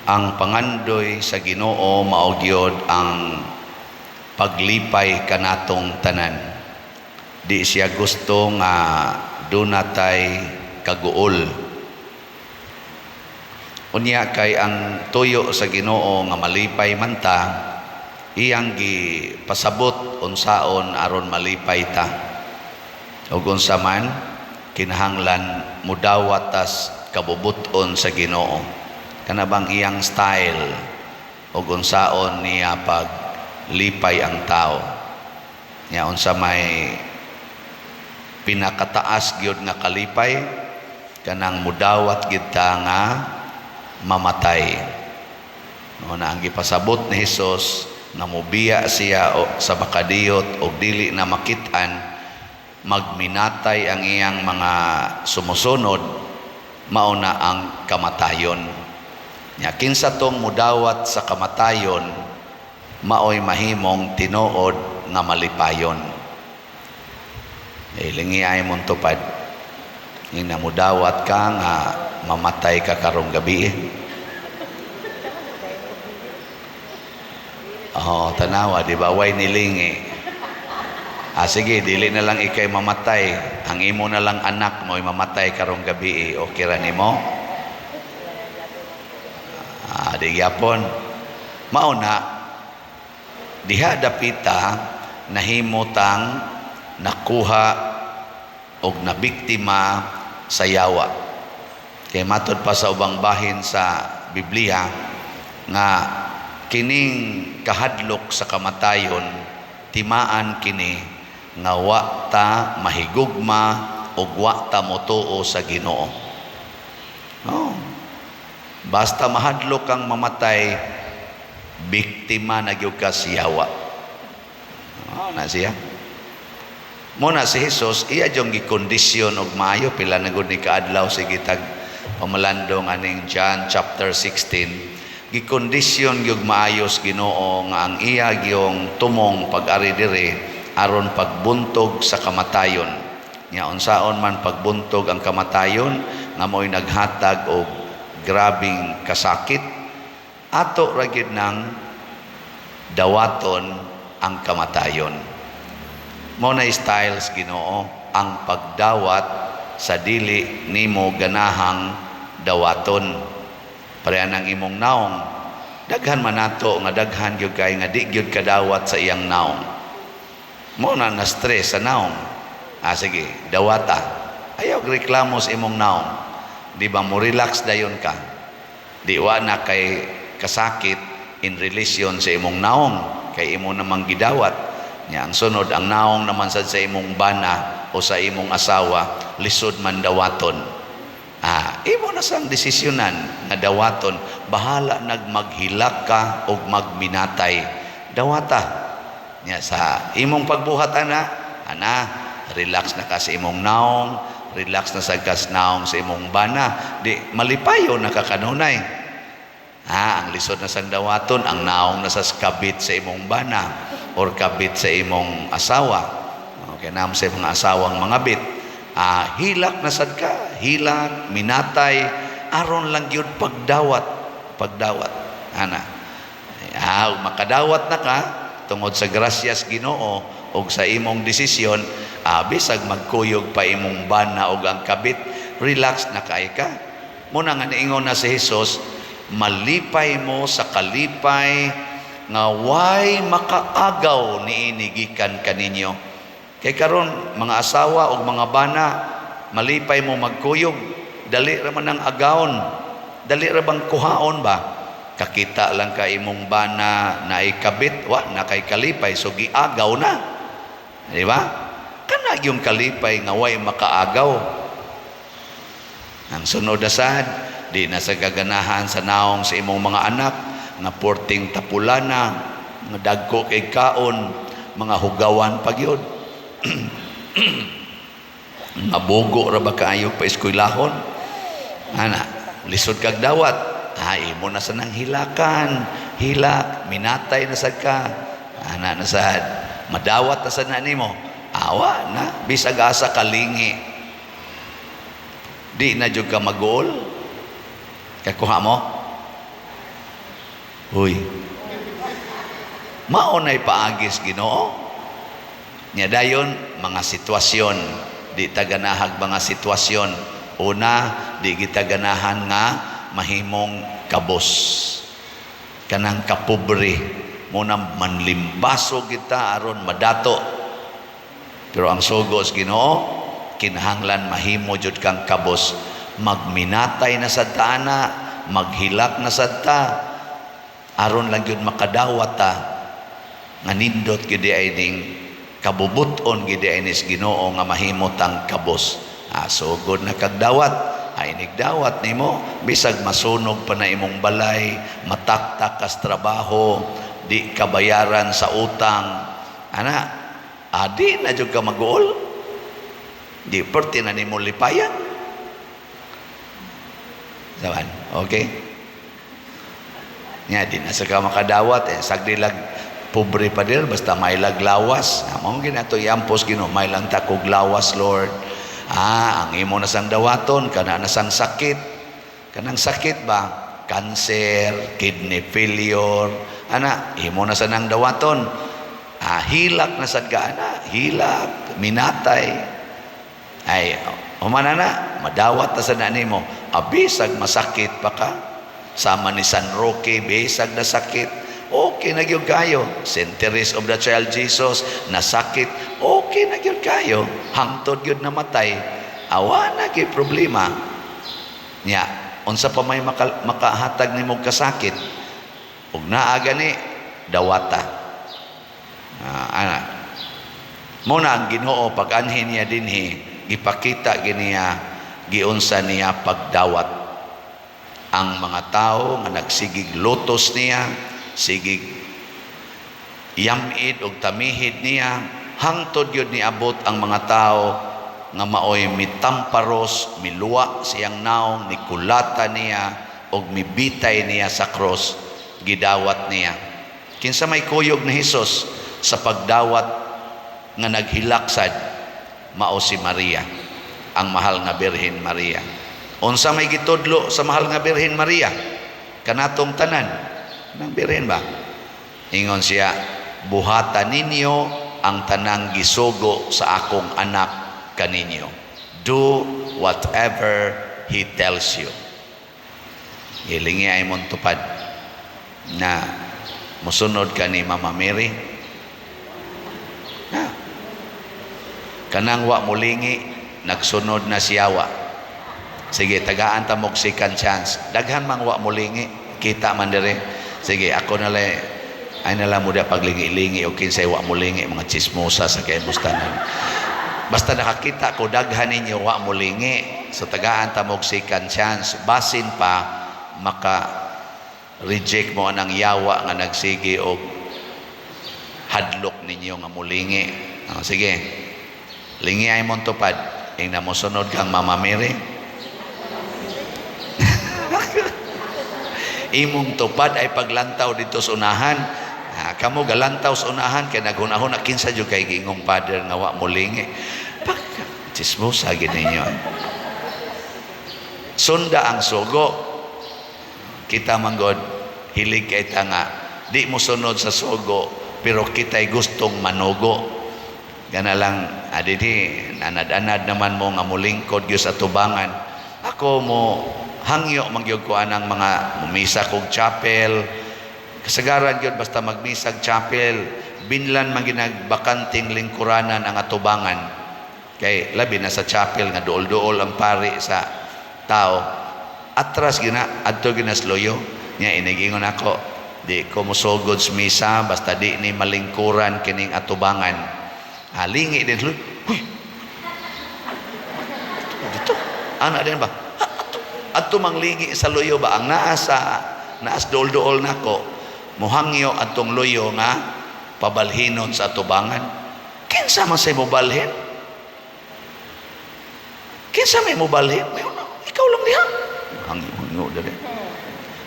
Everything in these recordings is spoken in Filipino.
ang pangandoy sa Ginoo mao gyud ang paglipay kanatong tanan. Di siya gusto nga dunatay kaguol. Unya kay ang tuyo sa Ginoo nga malipay man ta, iyang gipasabot unsaon aron malipay ta. Ug unsa man kinahanglan mudawat tas kabubuton sa Ginoo. Kana bang iyang style ug unsaon niya paglipay ang tao. Nya unsa may pinakataas gyud nga kalipay kanang mudawat gid ta nga mamatay. Na ang gipasabot ni Hesus na mubiya siya sa bakadiyot o dili na makit-an, magminatay ang iyang mga sumusunod, mauna ang kamatayon. Nya kinsa tong mudawat sa kamatayon, maoy mahimong tinuod nga malipayon. Ilingi ay mong tupad. Ina mudawat ka nga mamatay ka karong gabi. Tanawa, di ba? Way nilingi. Sige, dili na lang ikay mamatay. Ang imo na lang anak mo'y mamatay karong gabi. Okay ra nimo? Di gyapon. Mauna, diha dapita nahimutang nakuha og nabiktima sa yawa. Kay matod pa sa ubang bahin sa Biblia nga kining kahadlok sa kamatayon timaan kini nga wa ta mahigugma ug wa ta motuo sa Ginoo. Basta mahadlok kang mamatay, biktima na gyud ka sa yawa. Na siya. Muna si Jesus, iya jong gikondisyon og maayo pila na gud ni kaadlaw sige tag pamalandong aning John chapter 16. Gikondisyon gyud maayos Ginoo nga ang iya gyong tumong pag-ari diri aron pagbuntog sa kamatayon. Nya unsaon man pagbuntog ang kamatayon nga mo'y naghatag og grabing kasakit, ato ra gyud nang dawaton ang kamatayon. Mo na styles Ginoo ang pagdawat sa dili nimo ganahang dawaton. Pareha ng imong naong daghan man nato nga daghan gyud kay nga di gyud kadawat sa iyang naong. Mo na stress sa naong. Sige, dawata. Ayaw reklamo sa imong naong. Di ba mo relax dayon ka? Di wa na kay kasakit in relation sa imong naong kay imo namang gidawat. Nya ang sunod ang naong naman sad sa imong bana o sa imong asawa lisod man dawaton. Imo na sang desisyonan nga dawaton, bahala nagmaghilak ka o magminatay. Dawata. Nya sa imong pagbuhat ana, relax na ka sa imong naong, relax na sa kasnaong sa imong bana, di malipayo na kakanunay. Ang lisod na sang dawaton, ang naong na sa kabit sa imong bana or kabit sa imong asawa. Okay, nam sa mga asawang mga bit. Hilak na sad ka, hilak, minatay, aron lang yun pagdawat. Ana. Makadawat na ka, tungod sa grasyas Ginoo, o sa imong desisyon, bisag magkuyog pa imong bana o ang kabit, relax na kay ka. Muna nga niingon na si Jesus, malipay mo sa kalipay, nga way makaagaw niini gikan kaninyo. Kay karon mga asawa o mga bana, malipay mo magkuyog, dali ra man ang agawon, dali ra bang kuhaon ba? Kakita lang ka imong bana na ikabit, wa na kay kalipay, so giagaw na. Di ba? Kana yung kalipay nga way makaagaw. Ang sunod na sad, di na sa gaganahan sa naong sa imong mga anak, nga porting tapulana, nga dagko kay kaon, mga hugawan pagyod. Nabugo ra ba kaayo pa eskwelahon? Ana, lisod kag dawat. Imo na sa nang hilakan, hilak, minatay na sad ka. Ana na sad, madawat na sad na nimo. Awa na, bisag asa kalingi. Di na jud ka magol. Kay kuha mo. Huy, maunay paagis Ginoo. Nya dayon mga sitwasyon, di taganahag mga sitwasyon. Una, di kita ganahan nga mahimong kabos. Kanang kapobre, muna manlimbaso kita aron madato. Pero ang sugos Ginoo, kinahanglan mahimo jud kang kabos. Magminatay na sad ta ana, maghilak na sad ta, aron lang yun makadawat ta nga nindot gid ay ning kabubuton gid ay nis Ginoo nga mahimo tang kabos. Sugod na kagdawat, ay nigdawat nimo bisag masunog pa na imong balay, mataktak kas trabaho, di kabayaran sa utang, ana adi na jud ka mag-uol, di perti na nimo lipayan. Saban, okay? Nya di na sa ka makadawat, sagdi lag pobre pa dir, basta may lag lawas. Mao ginato iampos Ginoo, may lang ta kog lawas Lord. Ang imo na sang dawaton kana na sang sakit. Kanang sakit ba? Cancer, kidney failure, ana imo na sa nang dawaton. Hilak na sad ka ana, hilak, minatay. Ay humana na madawat na sa nimo. Bisag masakit pa ka. Sama ni San Roque, bisag na sakit. Okay na gyud kayo. St. Teresa of the Child Jesus, nasakit. Okay na gyud kayo. Hangtod gyud namatay. Awa na gyud problema. Nya, unsa pa may makahatag nimo kasakit? Ug naa gani dawata. Muna ang Ginoo pag-anhin niya dinhi, gipakita giniya giunsa niya pagdawat ang mga tao nga nagsigig lotos niya, sigig yamid og tamihid niya, hangtod yun niabot ang mga tao nga maoy mitamparos, miluwa siyang naong, nikulata niya og mibitay niya sa cross, gidawat niya. Kinsa may kuyog ni Hesus sa pagdawat nga naghilaksad, mao si Maria, ang mahal nga Birhen Maria. Unsa may gitudlo sa mahal nga Birhen Maria? Kanatong tanan ng Birhen ba? Ingon siya, buhatan ninyo ang tanang gisugo sa akong anak kaninyo. Do whatever he tells you. Hilingi ay mong tupad na musunod ka ni Mama Mary. Kanang wa mulingi, nagsunod na siyawa. Sige, tagaan ta mog second chance. Daghan mang wa mulingi, kita man dire. Sige, ako na lang, ay nalang mo da paglingi-lingi o kinsay wa mulingi, mga chismosa sa kaibustanan. Basta nakakita ko, daghan ninyo wa mulingi. So tagaan ta mog second chance. Basin pa, maka-reject mo anang yawa nga nagsige o hadlok ninyo nga mulingi. Sige, lingi ay mong tupad. Ing na mo sunod kang Mama Mary. Imong tupad ay paglantaw dito sa unahan. Kamo galantaw sa unahan kay naghunahon na kinsa jud kay gingong father nga wa mulingi. Pag chismosa gid ninyo. Sunda ang sugo. Kita manggod hilig kay tanga. Di mo sunod sa sugo pero kita'y gustong manugo. Gana lang, adidi, anad-anad naman mo nga mulingkod gyud sa tubangan. Ako mo hangyo magyud ko anang mga mumisa kog chapel. Kasagaran gyud basta magmisag chapel, binlan man ginagbakanting lingkuranan ang atubangan. Kay labi na sa chapel nga duol-duol ang pari sa tao. Atras gina adto ginasloyo. Nya inigingon ako, di ko musugod sa misa basta di ni malingkuran kining atubangan. Halingi din huy. Dito. Anak din ba? Adto manglingi sa loyo ba ang naas dool-dool nako. Muhangyo atong loyo nga pabalhinon sa atubangan. Kinsa man say mobalhin? Kinsa may mobalhin? Ikaw lang diha. Hangyo dali.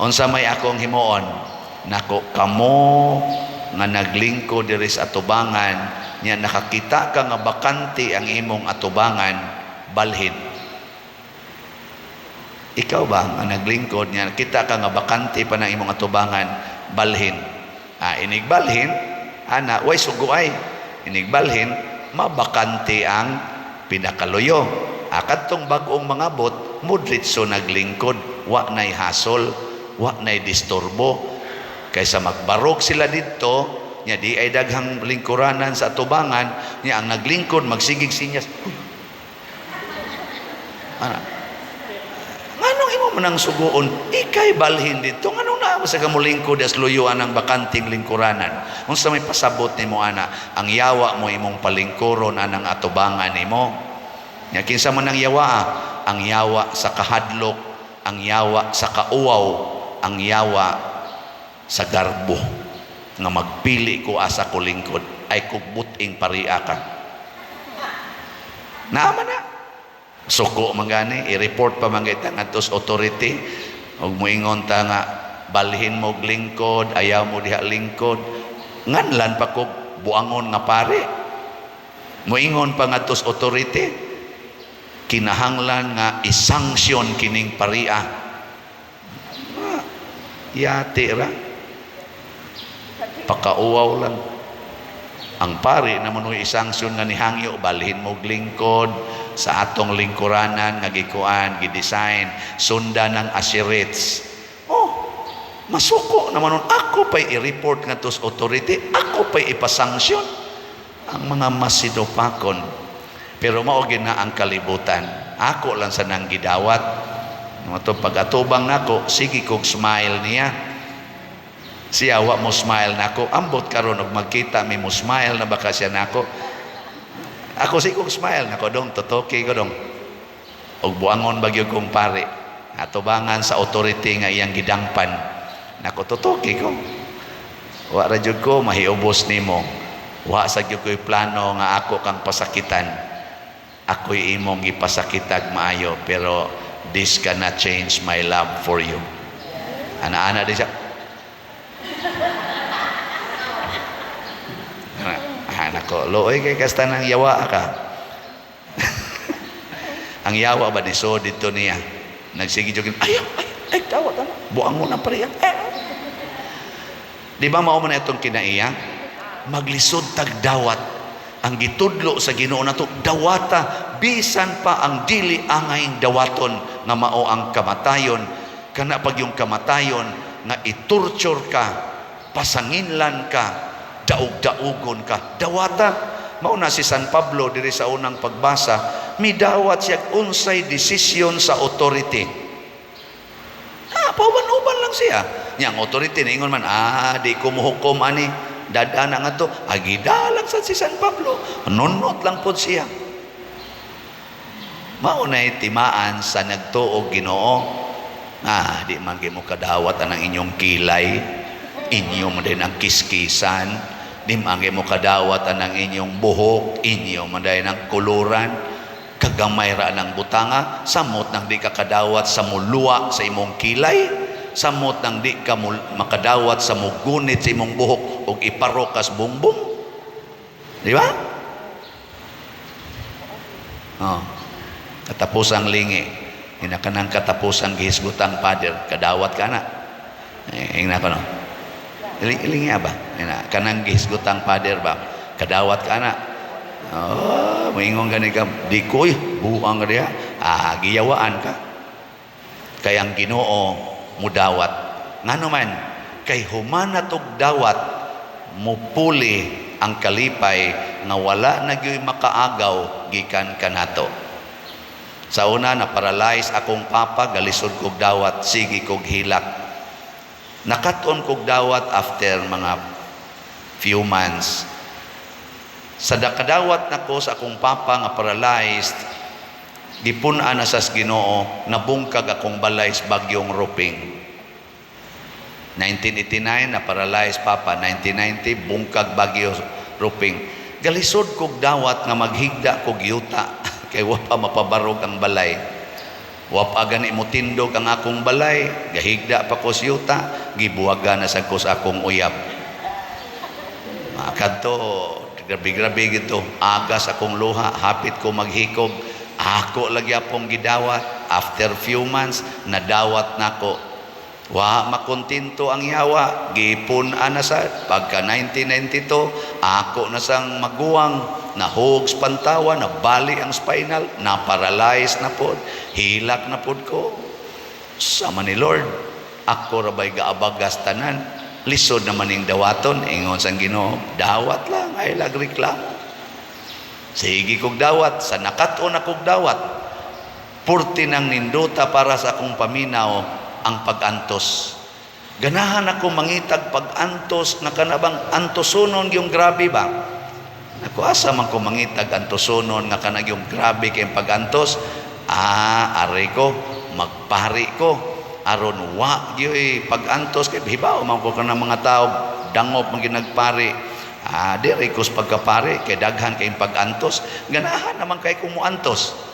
Unsa may akong himuon? Nako kamo nga naglingkod diri sa atubangan. Nya nakakita ka nga bakante ang imong atubangan, balhin. Ikaw ba nga naglingkod niya, kita ka nga bakante pa ng imong atubangan, balhin. Inigbalhin, ana, way suguay. Inigbalhin, mabakante ang pinakaluyo. Kadtong bagong mangabot, mudritso naglingkod, wa nay hasol, wa nay disturbo. Kaysa magbarog sila dito, nya di ay daghang lingkuranan sa atubangan, nya ang naglingkod magsigig sinyas. Nganong imo man ang suguon? Ikay balhin dito. Nganong na sa kamulingkod as luyuan ang bakanting lingkuranan? Unsa may pasabot nimo ana? Ang yawa mo imong palingkuron anang atubangan nimo. Nya kinsa man ang yawa? Ang yawa sa kahadlok, ang yawa sa kauwaw, ang yawa sa garbo nga magpili ko asa ko lingkod ay kubuting paria ka. Naman na. Suko mangani, i-report pa mangita ngadto sa authority, ug moingon ta nga balhin mo lingkod, ayaw mo diha lingkod. Nganlan pa ko buangon nga pare. Moingon pa ngadto sa authority, kinahanglan nga isanksyon kining paria. Yati ra. Pakauwaw lang. Ang pare naman mo isanksyon nga nihangyo, balhin mo lingkod sa atong lingkuranan nga gikuan, gidesign, sundan ng asirits. Masuko naman nun. Ako pa'y i-report nga to sa authority. Ako pa'y ipasanksyon. Ang mga masidopakon. Pero maugin na ang kalibutan. Ako lang sa nang gidawat. Pag-atubang nako, sige kong smile niya. Siya wa mo smile nako, ambot karon og magkita mi mo smile na baka siya nako. Ako si kong smile nako dong, totoki ko dong. Og buangon bagyo kong pare. Atubangan sa authority nga iyang gidangpan. Nako totoki ko. Wa ra jud ko mahiubos nimo. Wa sa gyud ko'y plano nga ako kang pasakitan. Ako'y imong gipasakitag maayo, pero this cannot change my love for you. Ana-ana di siya. Nako, looy kay kasta ng yawa ka. Ang yawa ba di so dito niya? Nagsige jogin, ay, tawat ano? Buang mo na pare. Di ba mao man itong kinaiya? Maglisod tag dawat. Ang gitudlo sa Ginoo nato, dawata bisan pa ang dili angay dawaton nga mao ang kamatayon. Kana pag yung kamatayon nga itorture ka, pasanginlan ka, daog-daogon ka, dawata. Mauna si San Pablo diri sa unang pagbasa, midawat siya unsay desisyon sa authority. Pauban-uban lang siya. Yang authority ningon man, di ko muhukom ani, dadana nga to, agidalang sa si San Pablo, nunot lang po siya. Maunay timaan sa nagtuog Ginoo, di man mo kadawat ang inyong kilay, inyo mo din ang kiskisan, di man mo kadawat ang inyong buhok, inyo mo din ang kuluran, kagamay ra ng butanga, samot nang di ka kadawat sa mulua sa imong kilay, samot nang di ka makadawat sa mugunit sa imong buhok o iparokas bumbong. Di ba? Katapusang lingi, hinakanang katapusang gihisgutang pader, kadawat ka na. Hingna ko no. Ilingi ba? Kanang gihisgutang pader ba? Kadawat ka na. Moingon gani ka, di ko'y buang riya. Giyawaan ka. Kaya ang Ginoo mudawat. Ngano man, kay humanat og dawat, mupuli ang kalipay nga wala na gyoy makaagaw gikan kanato. Sa una, na-paralyze akong papa, galisod kog dawat, sige kog hilak. Nakaton kog dawat after mga few months. Sa kadawat nako sa akong papa nga paralyzed, gipun-an na sa Ginoo, nabungkag akong balay sa bagyong Ruping. 1989 na paralyzed papa, 1990 bungkag bagyo Ruping. Galisod kog dawat nga maghigda kog yuta kay wa pa mapabarog ang balay. Wa pa gani mo tindog ang akong balay, gahigda pa ko sa yuta, gibuwaga na sa ko sa akong uyab. Kadto grabe gito, agas akong luha, hapit ko maghikog, ako lagi apong gidawat. After few months, nadawat nako. Wa makontinto ang yawa, gipon ana sa pagka 1992, ako na sang maguwang, nahugs pantawa, nabali ang spinal, na-paralyze na pod, hilak na pod ko. Sama ni Lord, ako rabay gaabagas tanan, lisod naman ning dawaton, ingon sang Ginoo, dawat lang, ay lagreklamo. Sige kog dawat, sa nakaton akong dawat, purti nang ninduta para sa akong paminaw, ang pag-antos. Ganahan ako mangitag pag-antos, nga kanabang antosonon yung grabe ba? Ako asa man ko mangitag antosonon, nga kanag yung grabe kay pag-antos. Aray ko, magpari ko. Aron wa, yung pag-antos, kay hibaw, man ko ka ng mga tao, dangop mang ginagpari. Diri ko sa pagkapari, kay daghan kay pag-antos. Ganahan naman kay kumuantos.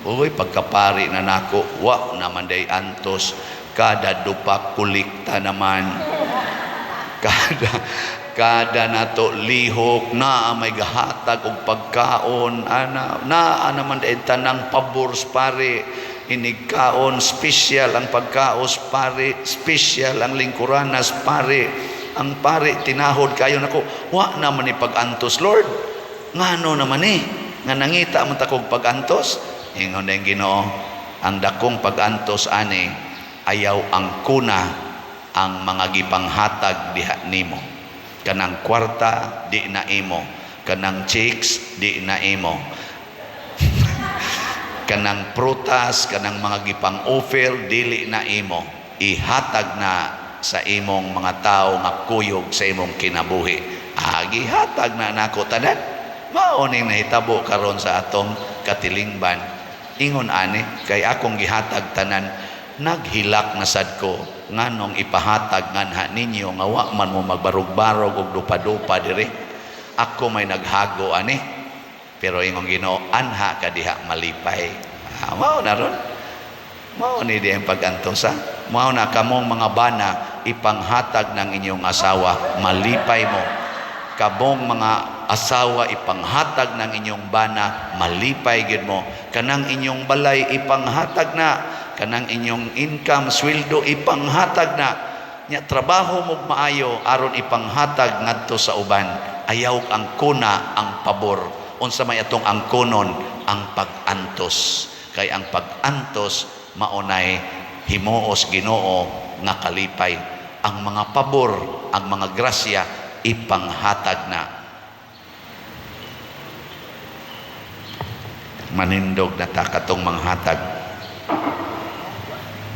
Uy, pagkapari na nako, wa naman day antos, kada dupa kulikta naman, kada nato lihok na may gahatag og pagkaon, na naman day tanang pabors pare, inigkaon, special ang pagkaos pare, special ang lingkuranas pare, ang pare tinahod kayo nako, wa naman ni pag-antos Lord, ngano naman nga nangita man ta kog pag-antos. Ingon ang Ginoo, ang dakong pag-antos ani, ayaw ang kuna ang mga gipanghatag diha nimo. Kanang kwarta di na imo, kanang chicks di na imo. Kanang prutas, kanang mga gipang-offer dili na imo. Ihatag na sa imong mga tao nga kuyog sa imong kinabuhi. Gihatag na nako tanan. Mao ning nahitabo karon sa atong katilingban. Ingon ani, kay akong gihatag tanan, naghilak na sad ko, nganong ipahatag nganha ninyo, nga wa man mo magbarog-barog og dupa-dupa diri. Ako may naghago ani, pero ingon Ginoo, anha ka diha malipay. Mao na ron. Mao ni di ang pag-antosa. Mao na kamong mga bana, ipanghatag ng inyong asawa, malipay mo. Kabong mga asawa, ipanghatag ng inyong bana, malipay gid mo. Kanang inyong balay, ipanghatag na. Kanang inyong income, sweldo, ipanghatag na. Nya trabaho mo maayo, aron ipanghatag ngadto sa uban. Ayaw ang kuna, ang pabor. Unsa may atong ang kunon, ang pag-antos. Kay ang pag-antos, maunay himuos Ginoo nga kalipay. Ang mga pabor, ang mga grasya, ipanghatag na. Manindog na ta katong manghatag,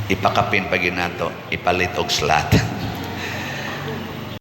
ipakapin pa ginato, ipalit og slat.